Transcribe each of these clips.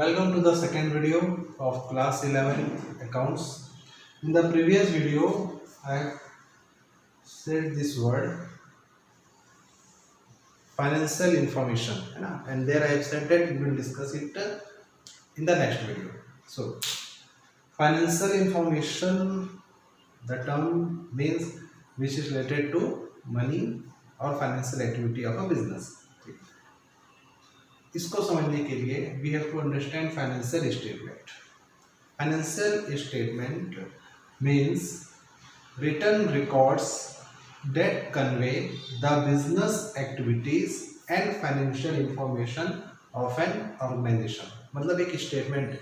Welcome to the second video of class 11 accounts. In the previous video, I said this word financial information, and there I have said that we will discuss it in the next video. So, financial information, the term means which is related to money or financial activity of a business. इसको समझने के लिए we have to understand financial statement. Financial statement means written records that convey the business activities and financial information of an organisation. मतलब एक statement है,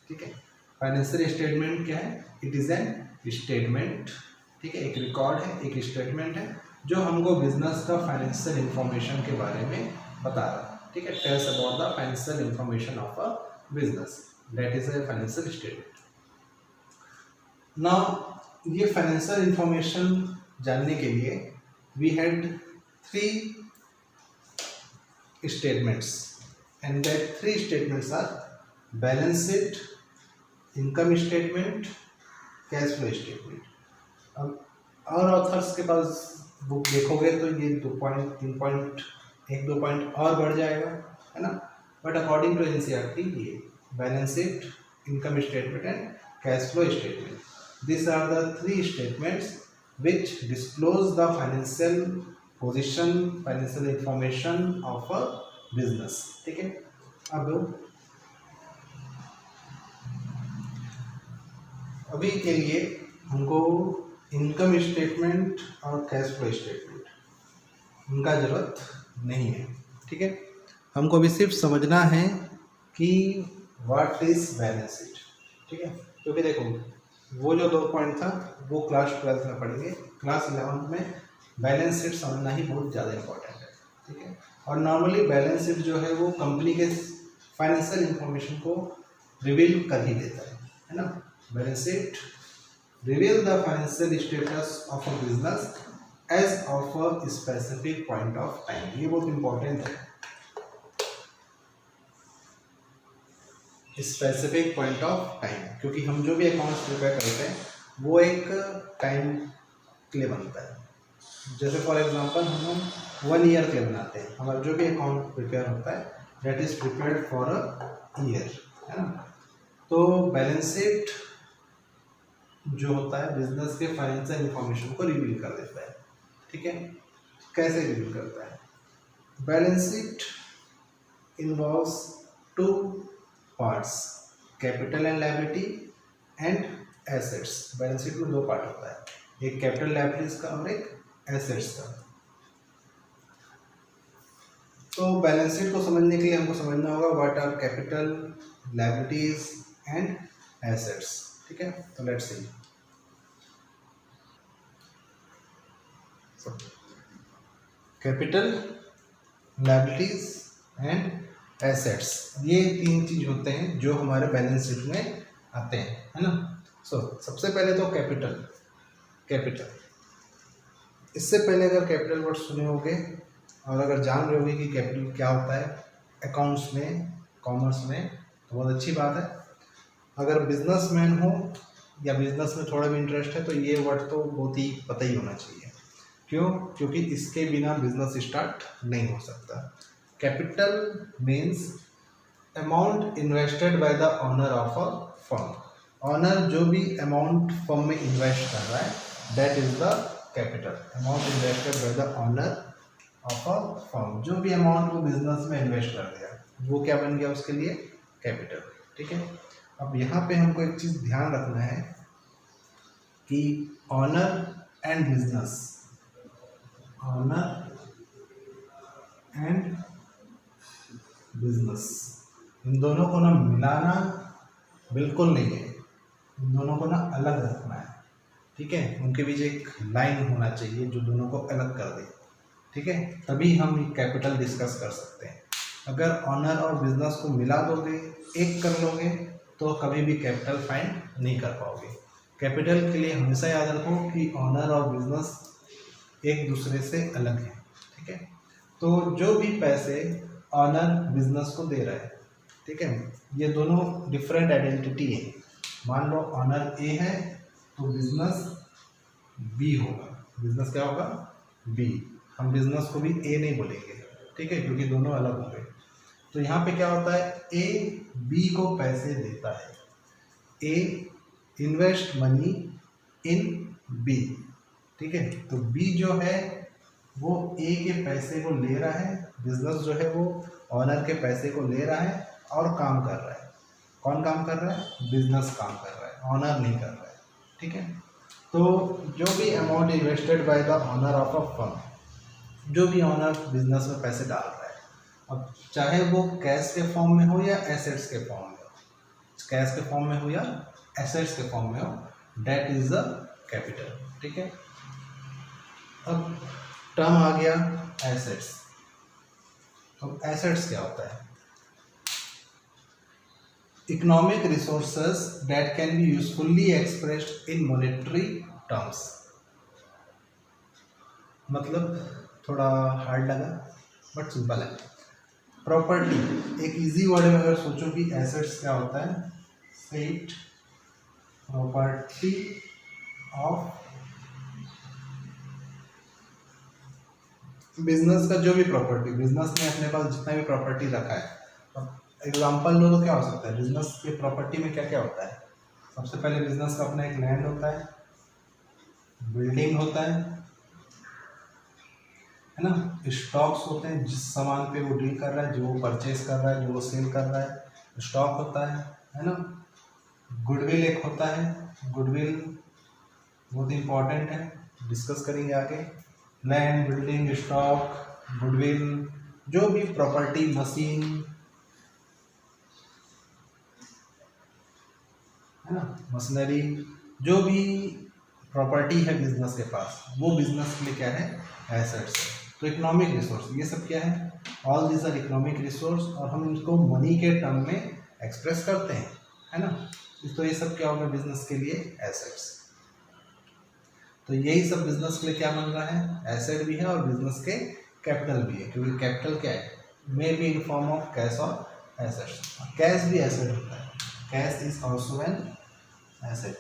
ठीक है. Financial statement क्या है? इट इज़ एन स्टेटमेंट, ठीक है. एक रिकॉर्ड है, एक स्टेटमेंट है जो हमको बिजनेस का फाइनेंशियल इंफॉर्मेशन के बारे में बता रहा है, ठीक है. Tells about the financial information of a business, that is a financial statement. Now ये फाइनेंशियल इंफॉर्मेशन जानने के लिए we had 3 statements and that 3 statements are balance sheet, income statement, cash flow statement. अब और ऑथर्स के पास book देखोगे तो ये 2 पॉइंट 3 पॉइंट 1-2 पॉइंट और बढ़ जाएगा, है ना. बट अकॉर्डिंग टू एनसीईआरटी ये balance sheet, income statement and cash flow statement, this are the 3 statements which disclose the financial position, financial information of a business, ठीक है. अब अभी के लिए हमको इनकम स्टेटमेंट और कैश फ्लो स्टेटमेंट उनका ज़रूरत नहीं है, ठीक है. हमको अभी सिर्फ समझना है कि व्हाट इज बैलेंस शीट, ठीक है. क्योंकि देखो वो जो 2 पॉइंट था वो क्लास 12 में पढ़ेंगे, क्लास 11 में बैलेंस शीट समझना ही बहुत ज़्यादा इंपॉर्टेंट है, ठीक है. और नॉर्मली बैलेंस शीट जो है वो कंपनी के फाइनेंशियल इंफॉर्मेशन को रिवील कर ही देता है ना. Balance sheet reveal the financial status of a business as of a specific point of time. ये बहुत इंपॉर्टेंट है, स्पेसिफिक पॉइंट ऑफ टाइम, क्योंकि हम जो भी अकाउंट्स प्रिपेयर करते हैं वो एक टाइम के लिए बनता है. जैसे फॉर एग्जांपल हम 1 ईयर के लिए बनाते हैं. हमारा जो भी अकाउंट प्रिपेयर होता है that is prepared for a year, है ना. तो बैलेंस शीट जो होता है बिजनेस के फाइनेंशियल इंफॉर्मेशन को रिवील कर देता है, ठीक है. कैसे रिवील करता है? Balance sheet involves 2 parts, capital and liability and assets. Balance sheet में 2 पार्ट होता है, एक कैपिटल लायबिलिटीज का और एक एसेट्स का. तो बैलेंस शीट को समझने के लिए हमको समझना होगा what are capital, liabilities and assets, ठीक है. तो let's see. Capital, liabilities and assets, ये 3 चीज होते हैं जो हमारे बैलेंस शीट में आते हैं, है ना. सबसे पहले तो कैपिटल. इससे पहले अगर कैपिटल वर्ड सुने होंगे और अगर जान रहे होंगे कि कैपिटल क्या होता है अकाउंट्स में, कॉमर्स में, तो बहुत अच्छी बात है. अगर बिजनेसमैन हो या बिजनेस में थोड़ा भी इंटरेस्ट है तो ये वर्ड तो बहुत ही पता ही होना चाहिए. क्यों? क्योंकि इसके बिना बिजनेस स्टार्ट नहीं हो सकता. Capital means amount invested by the owner of a firm. Owner जो भी अमाउंट फर्म में इन्वेस्ट कर रहा है that is the capital. Amount invested by the owner of a firm, जो भी अमाउंट वो बिजनेस में इन्वेस्ट कर दिया वो क्या बन गया उसके लिए? कैपिटल, ठीक है. अब यहाँ पे हमको एक चीज़ ध्यान रखना है कि owner and business, owner and business, इन दोनों को ना मिलाना बिल्कुल नहीं है, इन दोनों को ना अलग रखना है, ठीक है. उनके बीच एक लाइन होना चाहिए जो दोनों को अलग कर दे, ठीक है. तभी हम कैपिटल डिस्कस कर सकते हैं. अगर ऑनर और बिजनेस को मिला दोगे, एक कर लोगे, तो कभी भी कैपिटल फाइंड नहीं कर पाओगे. कैपिटल के लिए हमेशा याद रखो कि ऑनर और बिजनेस एक दूसरे से अलग है, ठीक है. तो जो भी पैसे ऑनर बिजनेस को दे रहा है, ठीक है, ये दोनों डिफरेंट आइडेंटिटी है। मान लो ऑनर ए है तो बिजनेस बी होगा। बिजनेस क्या होगा? बी। हम बिजनेस को भी ए नहीं बोलेंगे, ठीक है, क्योंकि दोनों अलग होंगे। तो यहाँ पे क्या होता है, ए बी को पैसे देता है। ए इन्वेस्ट मनी इन बी, ठीक है। तो बी जो है वो ए के पैसे को ले रहा है, बिजनेस जो है वो ऑनर के पैसे को ले रहा है और काम कर रहा है। कौन काम कर रहा है? बिजनेस काम कर रहा है, ऑनर नहीं कर रहा है, ठीक है। तो जो भी amount invested by the owner of a firm, जो भी ऑनर बिजनेस में पैसे डाल रहा है, अब चाहे वो कैश के फॉर्म में हो या एसेट्स के फॉर्म में हो, कैश के फॉर्म में हो या एसेट्स के फॉर्म में हो, डेट इज द कैपिटल, ठीक है। अब टर्म आ गया एसेट्स। अब एसेट्स क्या होता है? Economic resources that can be usefully expressed in monetary terms. मतलब थोड़ा हार्ड लगा बट सिंपल है। प्रॉपर्टी, एक इजी वर्ड में अगर सोचो कि एसेट्स क्या होता है, सेट प्रॉपर्टी ऑफ बिजनेस का जो भी प्रॉपर्टी, बिजनेस ने अपने पास जितना भी प्रॉपर्टी रखा है। अब एग्जांपल लो तो क्या हो सकता है, बिजनेस के प्रॉपर्टी में क्या क्या होता है? सबसे पहले बिजनेस का अपना एक लैंड होता है, बिल्डिंग होता है ना, स्टॉक्स होते हैं, जिस सामान पे वो डील कर रहा है, जो वो परचेज कर रहा है, जो वो सेल कर रहा है, स्टॉक होता है ना। गुडविल एक होता है, गुडविल बहुत इंपॉर्टेंट है, डिस्कस करेंगे आगे। लैंड, बिल्डिंग, स्टॉक, गुडविल, जो भी प्रॉपर्टी, मशीन है ना, मशीनरी, जो भी प्रॉपर्टी है बिजनेस के पास, वो बिजनेस के लिए क्या है? एसेट्स है। तो इकोनॉमिक रिसोर्स, ये सब क्या है? All this are economic resource, और हम इनको मनी के टर्म में एक्सप्रेस करते हैं, है ना। तो ये सब क्या होगा बिजनेस के लिए? एसेट्स। तो यही सब बिजनेस के लिए क्या बन रहा है? एसेट भी है और बिजनेस के कैपिटल भी है, क्योंकि कैपिटल क्या है? May be in form of cash और एसेट्स। कैश भी एसेट होता है, cash is also an asset,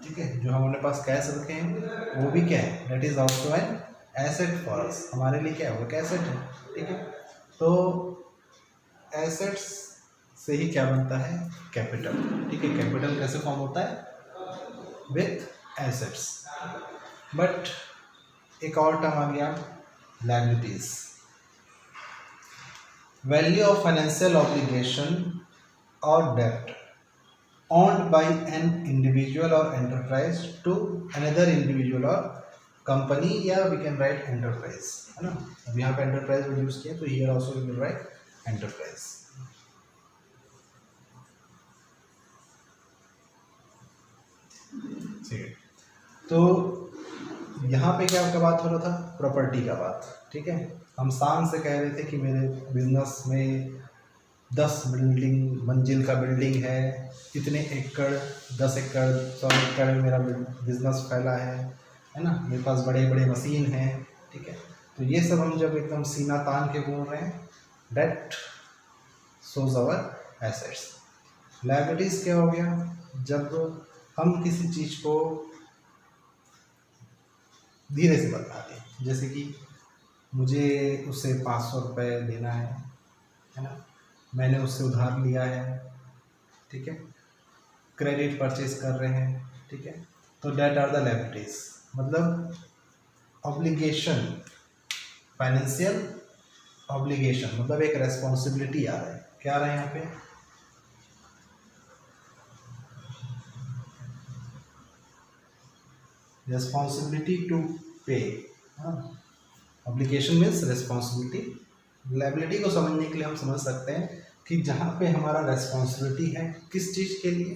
ठीक है। जो हमारे पास कैश रखे हैं वो भी क्या है? That is also an asset for us, हमारे लिए क्या है? वो कैसेट है, ठीक है। तो एसेट्स से ही क्या बनता है? कैपिटल, ठीक है। कैपिटल कैसे फॉर्म होता है? With assets. बट एक और टर्म आ गया, liabilities. Value of financial obligation और डेब्ट owned by an individual or enterprise to another individual or company, या we can write enterprise, है ना। अब यहाँ पे enterprise वर्ड यूज किया, तो here also we will write enterprise। ठीक है, तो यहाँ पे क्या बात हो रहा था? प्रॉपर्टी का बात, ठीक है। हम शान से कह रहे थे कि मेरे बिजनेस में 10 बिल्डिंग मंजिल का बिल्डिंग है, कितने एकड़, 10 एकड़ 100 एकड़ में मेरा बिजनेस फैला है ना, मेरे पास बड़े बड़े मशीन हैं, ठीक है। तो ये सब हम जब एकदम सीना तान के बोल रहे हैं, debt shows our assets. Liabilities क्या हो गया? जब हम किसी चीज़ को धीरे से बताते हैं, जैसे कि मुझे उससे 500 रुपये देना है ना, मैंने उससे उधार लिया है, ठीक है, क्रेडिट परचेज कर रहे हैं, ठीक है। तो डेट आर द लायबिलिटीज, मतलब ऑब्लिगेशन, फाइनेंशियल ऑब्लिगेशन, मतलब एक रेस्पॉन्सिबिलिटी आ रहा है। क्या आ रहा है यहाँ पे? रेस्पॉन्सिबिलिटी टू पे। Obligation means responsibility. लायबिलिटी को समझने के लिए हम समझ सकते हैं कि जहाँ पे हमारा रेस्पॉन्सिबिलिटी है किस चीज़ के लिए?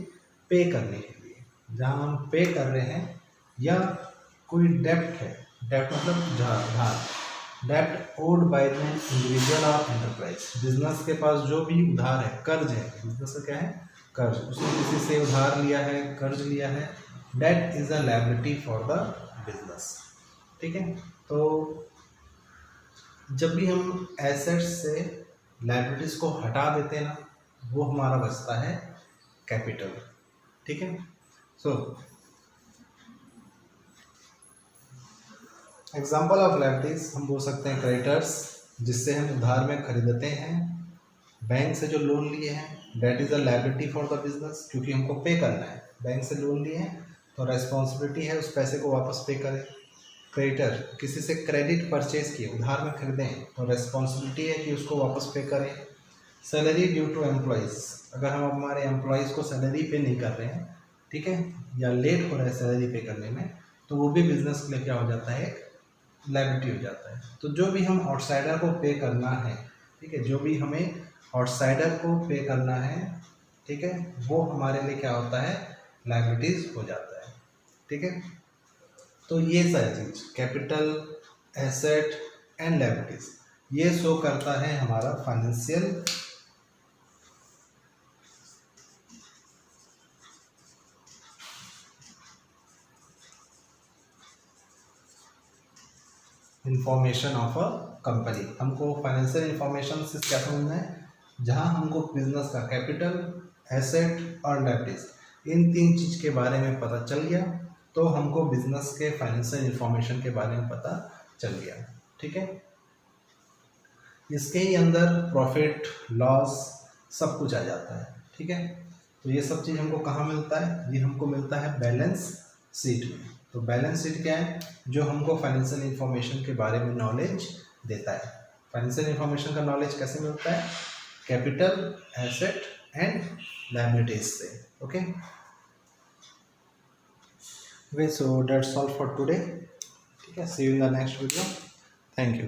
पे करने के लिए। जहाँ हम पे कर रहे हैं, या कोई डेप्ट है, डेप्ट मतलब उधार, डेप्ट ओड बाय एन इंडिविजुअल और एंटरप्राइज। बिजनेस के पास जो भी उधार है, कर्ज है, बिजनेस का क्या है? कर्ज। उसने किसी से उधार लिया है, कर्ज लिया है, debt is a liability for the business, ठीक है। तो जब भी हम एसेट्स से लायबिलिटीज को हटा देते हैं ना, वो हमारा बचता है कैपिटल। ठीक है। सो एग्जाम्पल ऑफ लायबिलिटीज हम बोल सकते हैं क्रेडिटर्स, जिससे हम उधार में खरीदते हैं, बैंक से जो लोन लिए हैं that is a liability for the business, क्योंकि हमको पे करना है, बैंक से लोन लिए हैं तो रेस्पॉन्सिबिलिटी है उस पैसे को वापस पे करें। क्रेडिटर किसी से क्रेडिट परचेज किए, उधार में खरीदें तो रेस्पॉन्सिबिलिटी है कि उसको वापस पे करें। सैलरी ड्यू टू एम्प्लॉयज़, अगर हम हमारे एम्प्लॉयज़ को सैलरी पे नहीं कर रहे हैं, ठीक है, या लेट हो रहा है सैलरी पे करने में, तो वो भी बिजनेस के लिए क्या हो जाता है, लायबिलिटी हो जाता है। तो जो भी हम आउटसाइडर को पे करना है, ठीक है, जो भी हमें आउटसाइडर को पे करना है, ठीक है, वो हमारे लिए क्या होता है, लायबिलिटीज हो जाता है। ठीक है। तो ये सारी चीज कैपिटल, एसेट एंड लायबिलिटीज ये शो करता है हमारा financial information of a company. हमको फाइनेंशियल इंफॉर्मेशन से क्या समझना है, जहां हमको बिजनेस का कैपिटल, एसेट और लायबिलिटीज इन तीन चीज के बारे में पता चल गया तो हमको बिजनेस के फाइनेंशियल इंफॉर्मेशन के बारे में पता चल गया। ठीक है। इसके ही अंदर प्रॉफिट लॉस सब कुछ आ जाता है। ठीक है। तो ये सब चीज़ हमको कहाँ मिलता है, ये हमको मिलता है बैलेंस शीट में। तो बैलेंस शीट क्या है, जो हमको फाइनेंशियल इंफॉर्मेशन के बारे में नॉलेज देता है। फाइनेंशियल इंफॉर्मेशन का नॉलेज कैसे मिलता है, कैपिटल, एसेट एंड लायबिलिटीज से। ओके, वे so that's all for today. ठीक है, see you in the next video. Thank you.